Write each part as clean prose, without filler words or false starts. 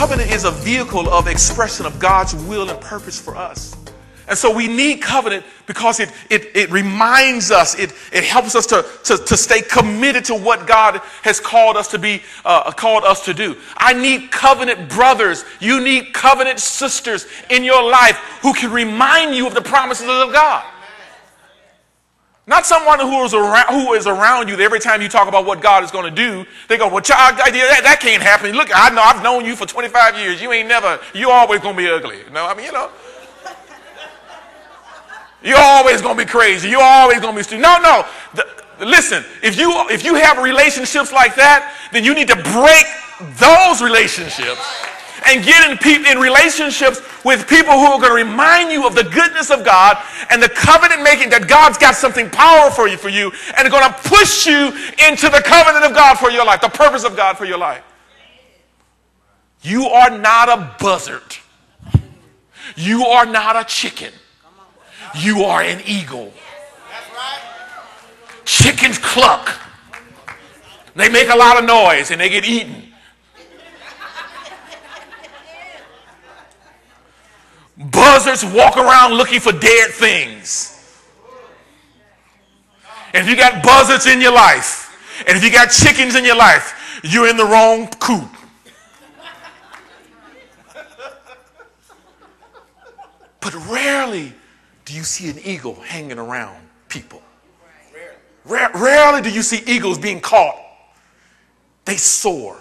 covenant is a vehicle of expression of God's will and purpose for us. And so we need covenant because it reminds us, it helps us to stay committed to what God has called us to be, called us to do. I need covenant brothers. You need covenant sisters in your life who can remind you of the promises of God. Not someone who is around you that every time you talk about what God is going to do, they go, well, child, that can't happen. Look, I know, I've known you for 25 years. You always going to be ugly. You're always going to be crazy. You're always going to be stupid. No. Listen, if you have relationships like that, then you need to break those relationships and get in relationships with people who are going to remind you of the goodness of God and the covenant making that God's got something powerful for you and are going to push you into the covenant of God for your life, the purpose of God for your life. You are not a buzzard. You are not a chicken. You are an eagle. Chickens cluck. They make a lot of noise and they get eaten. Buzzards walk around looking for dead things. And if you got buzzards in your life, and if you got chickens in your life, you're in the wrong coop. But rarely do you see an eagle hanging around people. Rarely do you see eagles being caught. They soar.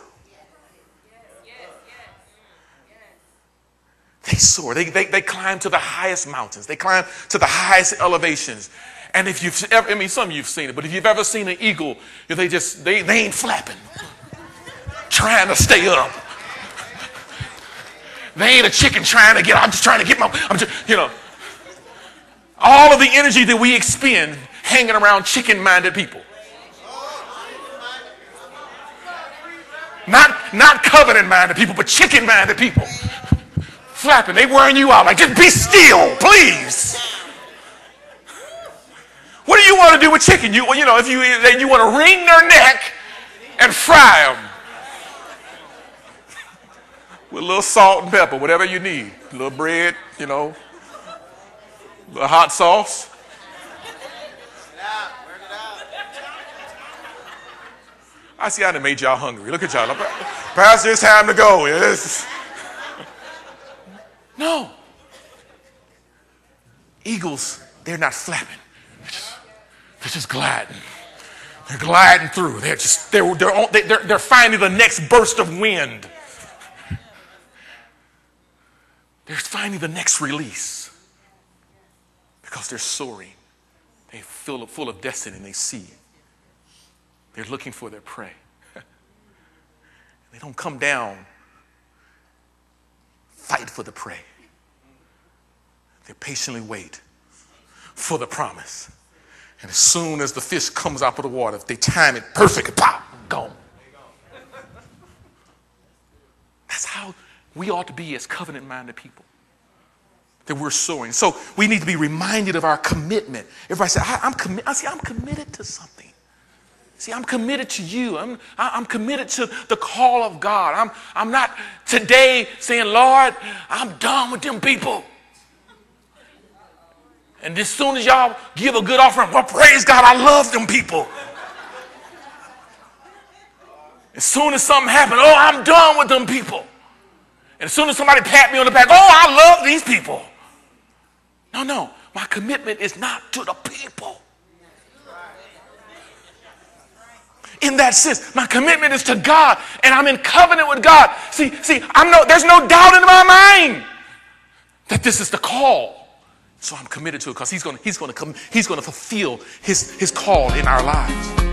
They soar. They climb to the highest mountains. They climb to the highest elevations. And if you've ever, some of you've seen it, but if you've ever seen an eagle, they ain't flapping, trying to stay up. They ain't a chicken trying to get, I'm just trying to get all of the energy that we expend hanging around chicken-minded people. Not covenant-minded people, but chicken-minded people. Flapping, they wearing you out like, just be still, please. What do you want to do with chicken? You want to wring their neck and fry them with a little salt and pepper, whatever you need. A little bread, a little hot sauce. I see I done made y'all hungry. Look at y'all. Pastor, it's time to go. No. Eagles, they're not flapping. They're just gliding. They're gliding through. They're finding the next burst of wind. They're finding the next release because they're soaring. They're full of destiny and they see. They're looking for their prey. They don't come down, fight for the prey. They patiently wait for the promise. And as soon as the fish comes out of the water, if they time it perfectly, pop, gone. That's how we ought to be as covenant-minded people. That we're soaring. So we need to be reminded of our commitment. Everybody say, I'm committed to something. See, I'm committed to you. I'm committed to the call of God. I'm not today saying, Lord, I'm done with them people. And as soon as y'all give a good offering, well, praise God, I love them people. As soon as something happens, oh, I'm done with them people. And as soon as somebody pat me on the back, oh, I love these people. No, my commitment is not to the people. In that sense, my commitment is to God, and I'm in covenant with God. See, there's no doubt in my mind that this is the call. So I'm committed to it because he's going to fulfill his call in our lives.